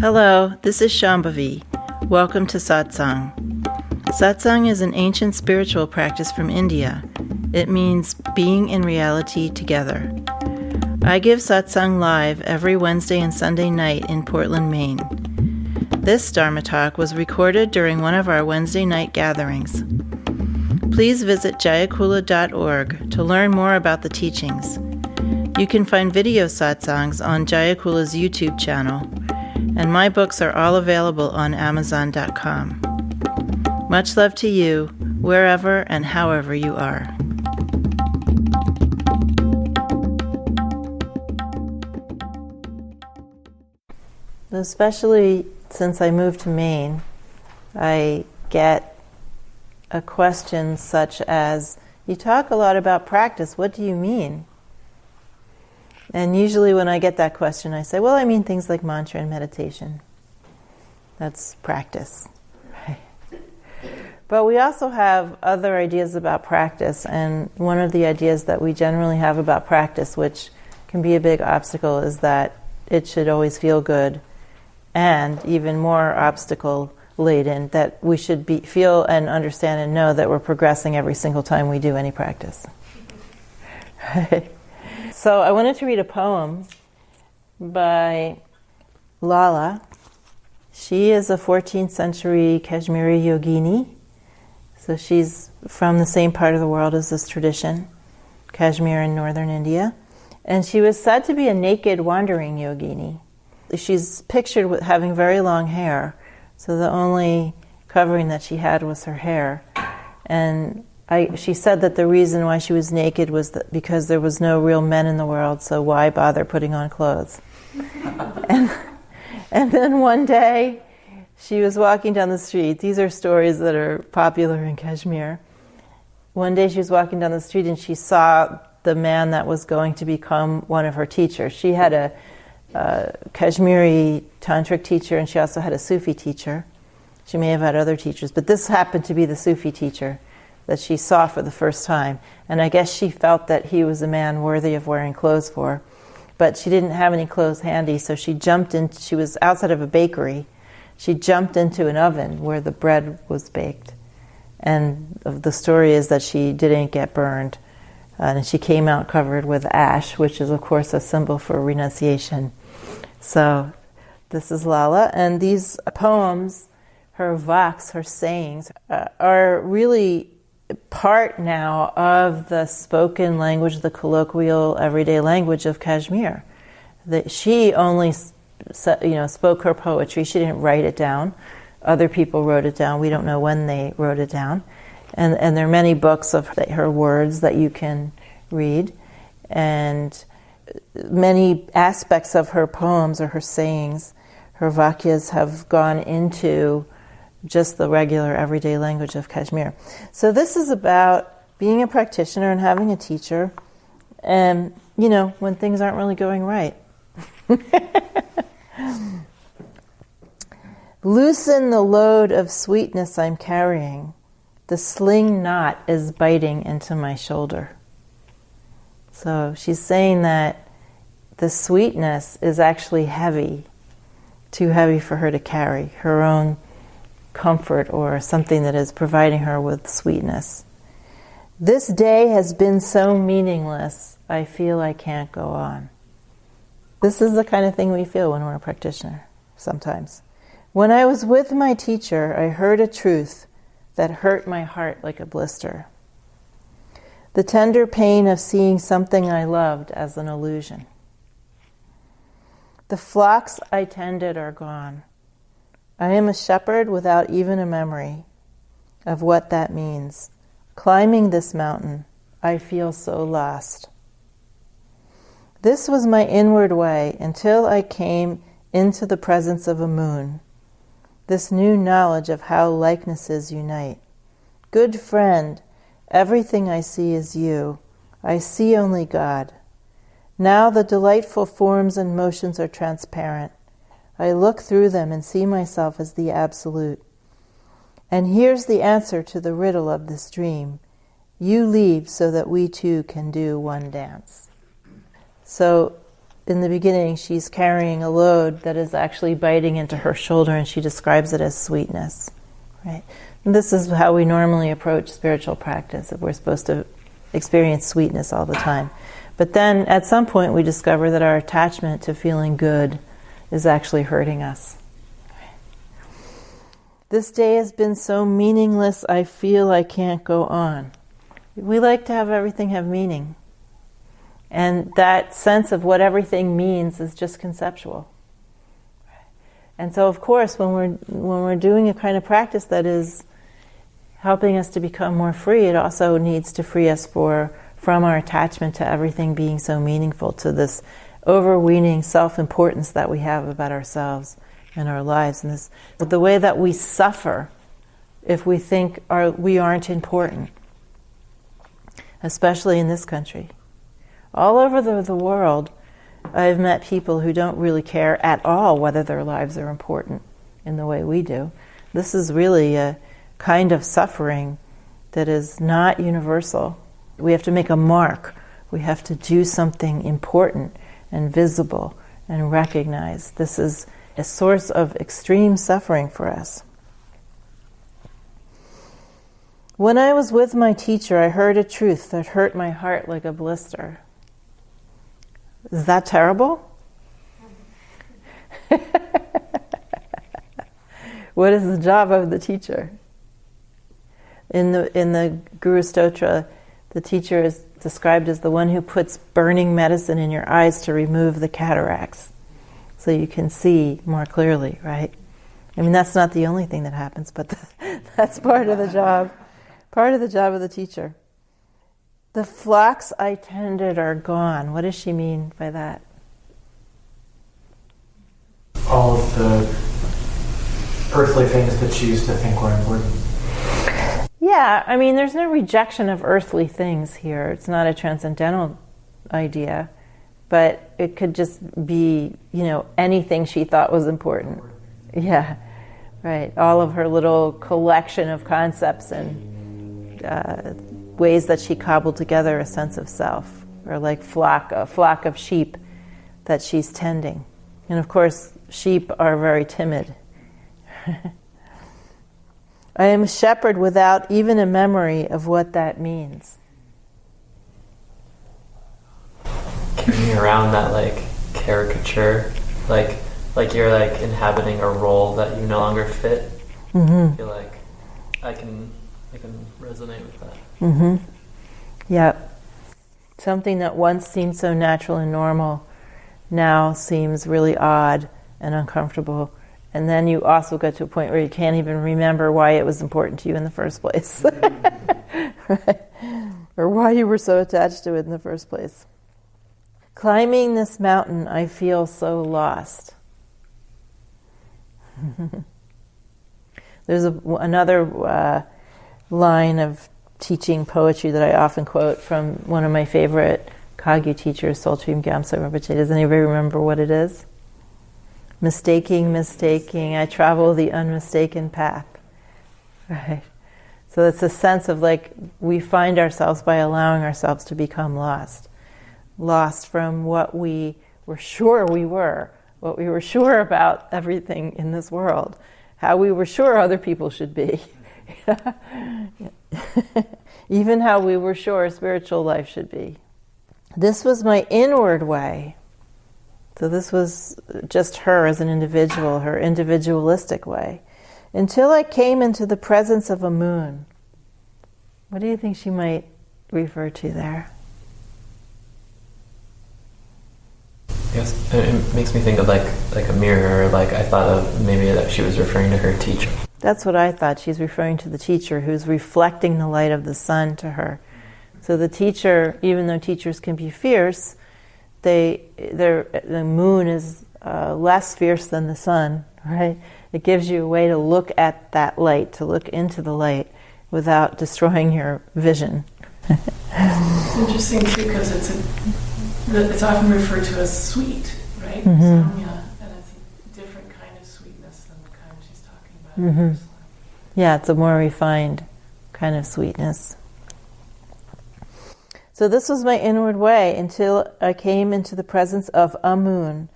Hello, this is Shambhavi. Welcome to Satsang. Satsang is an ancient spiritual practice from India. It means being in reality together. I give Satsang live every Wednesday and Sunday night in Portland, Maine. This Dharma talk was recorded during one of our Wednesday night gatherings. Please visit jayakula.org to learn more about the teachings. You can find video satsangs on Jayakula's YouTube channel, and my books are all available on Amazon.com. Much love to you, wherever and however you are. Especially since I moved to Maine, I get a question such as, you talk a lot about practice, what do you mean? And usually when I get that question, I say, well, I mean things like mantra and meditation. That's practice. Right? But we also have other ideas about practice, and one of the ideas that we generally have about practice, which can be a big obstacle, is that it should always feel good, and even more obstacle-laden, that we should feel and understand and know that we're progressing every single time we do any practice. Right? So I wanted to read a poem by Lala. She is a 14th century Kashmiri yogini. So she's from the same part of the world as this tradition, Kashmir in northern India. And she was said to be a naked wandering yogini. She's pictured with having very long hair, so the only covering that she had was her hair. And she said that the reason why she was naked was because there was no real men in the world, so why bother putting on clothes? and then one day, she was walking down the street. These are stories that are popular in Kashmir. One day she was walking down the street and she saw the man that was going to become one of her teachers. She had a Kashmiri tantric teacher, and she also had a Sufi teacher. She may have had other teachers, but this happened to be the Sufi teacher that she saw for the first time. And I guess she felt that he was a man worthy of wearing clothes for. But she didn't have any clothes handy, so she was outside of a bakery. She jumped into an oven where the bread was baked. And the story is that she didn't get burned. And she came out covered with ash, which is, of course, a symbol for renunciation. So this is Lala. And these poems, her vaks, her sayings, are really part now of the spoken language, the colloquial, everyday language of Kashmir. That she only spoke her poetry. She didn't write it down. Other people wrote it down. We don't know when they wrote it down. And there are many books of her words that you can read. And many aspects of her poems or her sayings, her vakyas, have gone into just the regular everyday language of Kashmir. So this is about being a practitioner and having a teacher, and when things aren't really going right. Loosen the load of sweetness I'm carrying. The sling knot is biting into my shoulder. So she's saying that the sweetness is actually heavy, too heavy for her to carry, her own comfort or something that is providing her with sweetness. This day has been so meaningless, I feel I can't go on. This is the kind of thing we feel when we're a practitioner, sometimes. When I was with my teacher, I heard a truth that hurt my heart like a blister. The tender pain of seeing something I loved as an illusion. The flocks I tended are gone. I am a shepherd without even a memory of what that means. Climbing this mountain, I feel so lost. This was my inward way until I came into the presence of a moon. This new knowledge of how likenesses unite. Good friend, everything I see is you. I see only God. Now the delightful forms and motions are transparent. I look through them and see myself as the Absolute. And here's the answer to the riddle of this dream. You leave so that we two can do one dance. So in the beginning, she's carrying a load that is actually biting into her shoulder, and she describes it as sweetness. Right? And this is how we normally approach spiritual practice, that we're supposed to experience sweetness all the time. But then at some point we discover that our attachment to feeling good is actually hurting us. This day has been so meaningless, I feel I can't go on. We like to have everything have meaning. And that sense of what everything means is just conceptual. And so, of course, when we're doing a kind of practice that is helping us to become more free, it also needs to free us from our attachment to everything being so meaningful, to this overweening self-importance that we have about ourselves and our lives, and the way that we suffer if we think we aren't important, especially in this country. All over the world, I've met people who don't really care at all whether their lives are important in the way we do. This is really a kind of suffering that is not universal. We have to make a mark. We have to do something important and visible and recognize. This is a source of extreme suffering for us. When I was with my teacher, I heard a truth that hurt my heart like a blister. Is that terrible? What is the job of the teacher? In the Guru Stotra, the teacher is described as the one who puts burning medicine in your eyes to remove the cataracts, so you can see more clearly, right? I mean, that's not the only thing that happens, but that's part of the job. Part of the job of the teacher. The flocks I tended are gone. What does she mean by that? All of the earthly things that she used to think were important. Yeah, I mean, there's no rejection of earthly things here. It's not a transcendental idea, but it could just be, anything she thought was important. Yeah, right. All of her little collection of concepts and ways that she cobbled together a sense of self, or like a flock of sheep that she's tending. And of course, sheep are very timid. I am a shepherd without even a memory of what that means. Carrying around that caricature, like you're inhabiting a role that you no longer fit. Mm-hmm. I feel like I can resonate with that. Mm-hmm. Yeah. Something that once seemed so natural and normal now seems really odd and uncomfortable. And then you also get to a point where you can't even remember why it was important to you in the first place. Right? Or why you were so attached to it in the first place. Climbing this mountain, I feel so lost. There's another line of teaching poetry that I often quote from one of my favorite Kagyu teachers, Soltrim Gyamtso Rinpoche. Does anybody remember what it is? Mistaking, I travel the unmistaken path. Right? So it's a sense of we find ourselves by allowing ourselves to become lost. Lost from what we were sure we were, what we were sure about everything in this world, how we were sure other people should be. Even how we were sure spiritual life should be. This was my inward way. So this was just her as an individual, her individualistic way. Until I came into the presence of a moon. What do you think she might refer to there? Yes, it makes me think of like a mirror. I thought of maybe that she was referring to her teacher. That's what I thought. She's referring to the teacher who's reflecting the light of the sun to her. So the teacher, even though teachers can be fierce, the moon is less fierce than the sun, right? It gives you a way to look at that light, to look into the light without destroying your vision. It's interesting too because it's often referred to as sweet, right? Mm-hmm. Samya, and it's a different kind of sweetness than the kind she's talking about. Mm-hmm. Yeah, it's a more refined kind of sweetness. So this was my inward way until I came into the presence of Amun,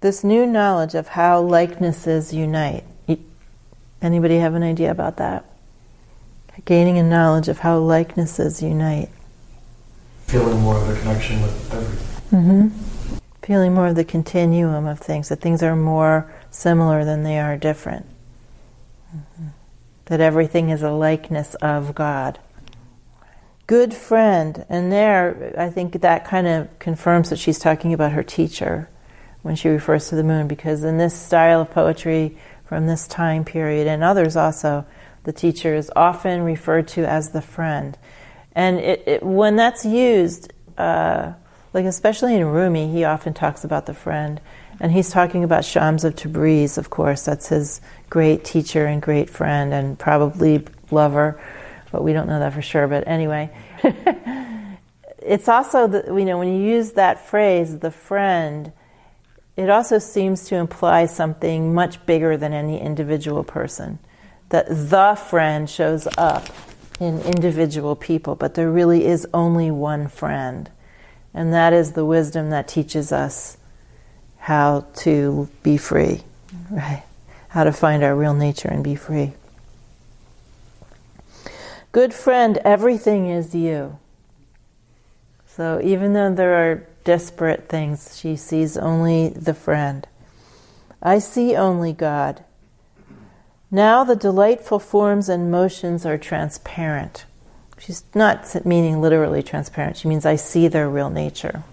this new knowledge of how likenesses unite. Anybody have an idea about that? Gaining a knowledge of how likenesses unite. Feeling more of a connection with everything. Mm-hmm. Feeling more of the continuum of things, that things are more similar than they are different. Mm-hmm. That everything is a likeness of God. Good friend, and there I think that kind of confirms that she's talking about her teacher when she refers to the moon, because in this style of poetry from this time period, and others also, the teacher is often referred to as the friend. And when that's used, like especially in Rumi, he often talks about the friend. And he's talking about Shams of Tabriz, of course. That's his great teacher and great friend and probably lover, but we don't know that for sure. But anyway, it's also, when you use that phrase, the friend, it also seems to imply something much bigger than any individual person. That the friend shows up in individual people, but there really is only one friend. And that is the wisdom that teaches us how to be free, right? How to find our real nature and be free. Good friend, everything is you. So even though there are disparate things, she sees only the friend. I see only God. Now the delightful forms and motions are transparent. She's not meaning literally transparent. She means I see their real nature.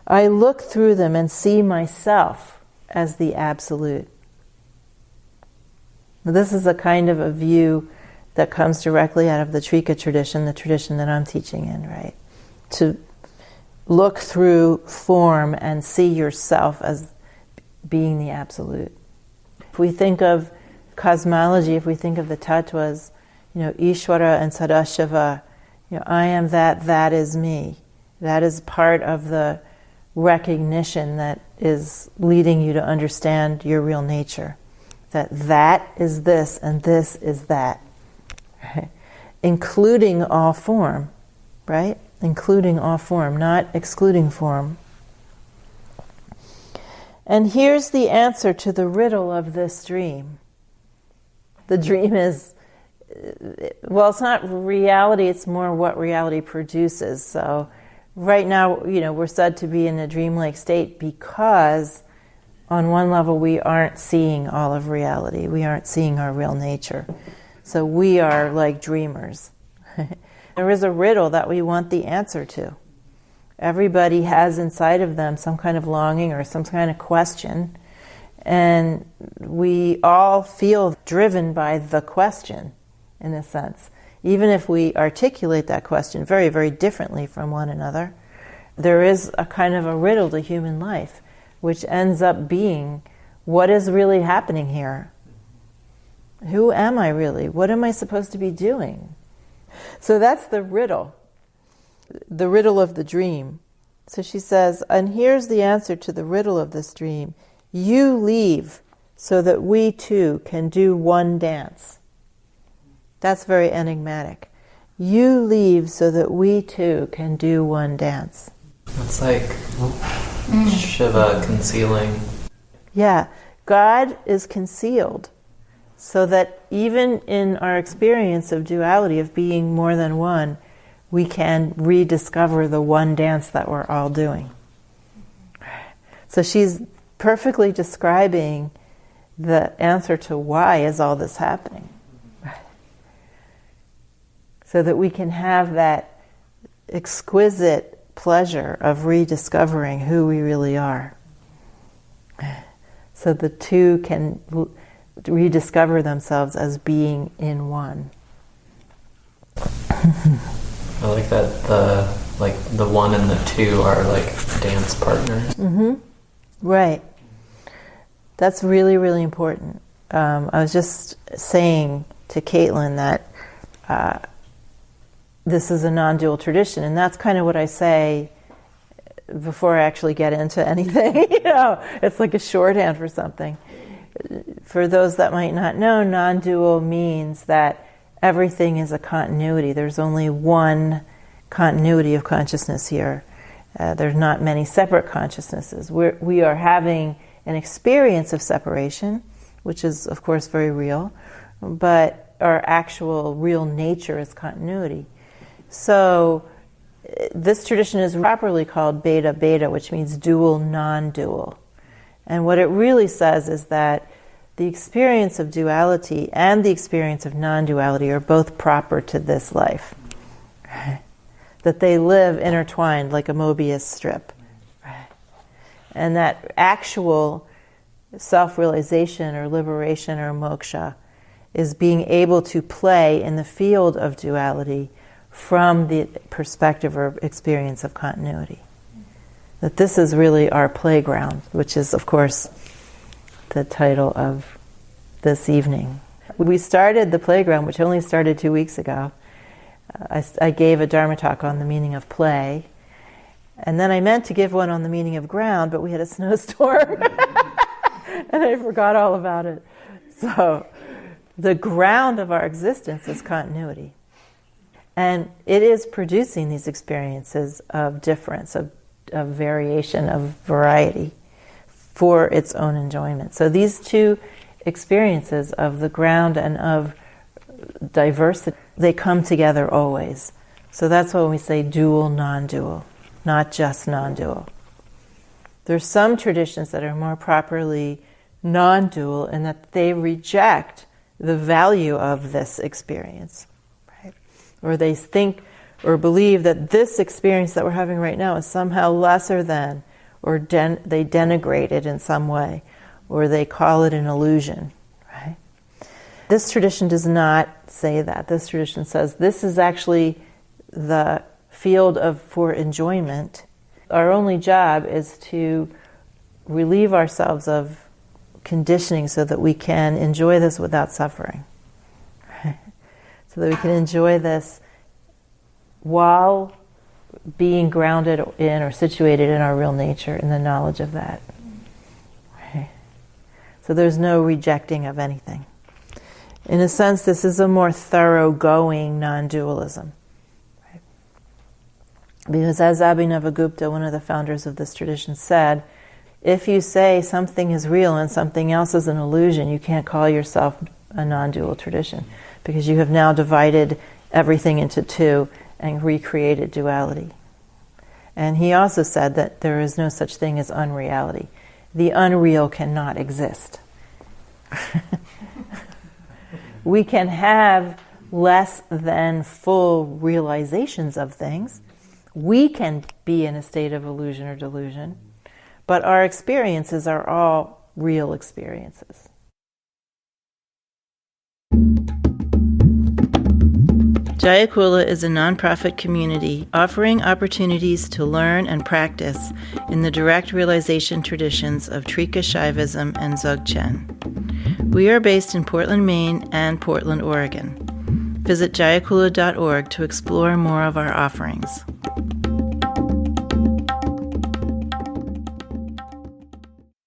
I look through them and see myself as the absolute. Now, this is a kind of a view that comes directly out of the Trika tradition, the tradition that I'm teaching in, right? To look through form and see yourself as being the absolute. If we think of cosmology, if we think of the tattvas, Ishvara and Sadashiva, I am that is me. That is part of the recognition that is leading you to understand your real nature. That is this and this is that. Right? Including all form, right? Including all form, not excluding form. And here's the answer to the riddle of this dream. The dream is, it's not reality, it's more what reality produces. So right now, we're said to be in a dreamlike state because on one level we aren't seeing all of reality. We aren't seeing our real nature. So we are like dreamers. There is a riddle that we want the answer to. Everybody has inside of them some kind of longing or some kind of question, and we all feel driven by the question, in a sense. Even if we articulate that question very, very differently from one another, there is a kind of a riddle to human life, which ends up being, what is really happening here? Who am I really? What am I supposed to be doing? So that's the riddle of the dream. So she says, and here's the answer to the riddle of this dream. You leave so that we too can do one dance. That's very enigmatic. You leave so that we too can do one dance. It's like Shiva concealing. Yeah, God is concealed so that even in our experience of duality, of being more than one, we can rediscover the one dance that we're all doing. So she's perfectly describing the answer to why is all this happening. So that we can have that exquisite pleasure of rediscovering who we really are. So the two can rediscover themselves as being in one. I like that the one and the two are like dance partners. Mm-hmm. Right. That's really, really important. I was just saying to Caitlin that this is a non-dual tradition, and that's kind of what I say before I actually get into anything. It's like a shorthand for something. For those that might not know, non-dual means that everything is a continuity. There's only one continuity of consciousness here. There's not many separate consciousnesses. We are having an experience of separation, which is, of course, very real, but our actual real nature is continuity. So this tradition is properly called beta-beta, which means dual, non-dual. And what it really says is that the experience of duality and the experience of non-duality are both proper to this life. That they live intertwined like a Mobius strip. And that actual self-realization or liberation or moksha is being able to play in the field of duality from the perspective or experience of continuity. That this is really our playground, which is, of course, the title of this evening. We started the playground, which only started 2 weeks ago. I gave a Dharma talk on the meaning of play, and then I meant to give one on the meaning of ground, but we had a snowstorm, and I forgot all about it. So, the ground of our existence is continuity. And it is producing these experiences of difference, of variation, of variety for its own enjoyment. So these two experiences of the ground and of diversity, they come together always. So that's why we say dual, non-dual, not just non-dual. There's some traditions that are more properly non-dual in that they reject the value of this experience, right? Or they think or believe that this experience that we're having right now is somehow lesser than, or they denigrate it in some way, or they call it an illusion, right? This tradition does not say that. This tradition says this is actually the field for enjoyment. Our only job is to relieve ourselves of conditioning so that we can enjoy this without suffering. Right? So that we can enjoy this while being grounded in or situated in our real nature, in the knowledge of that. Right? So there's no rejecting of anything. In a sense, this is a more thoroughgoing non-dualism. Right? Because as Abhinavagupta, one of the founders of this tradition, said, if you say something is real and something else is an illusion, you can't call yourself a non-dual tradition, because you have now divided everything into two and recreated duality. And he also said that there is no such thing as unreality. The unreal cannot exist. We can have less than full realizations of things. We can be in a state of illusion or delusion, but our experiences are all real experiences. Jayakula is a nonprofit community offering opportunities to learn and practice in the direct realization traditions of Trika Shaivism and Dzogchen. We are based in Portland, Maine and Portland, Oregon. Visit jayakula.org to explore more of our offerings.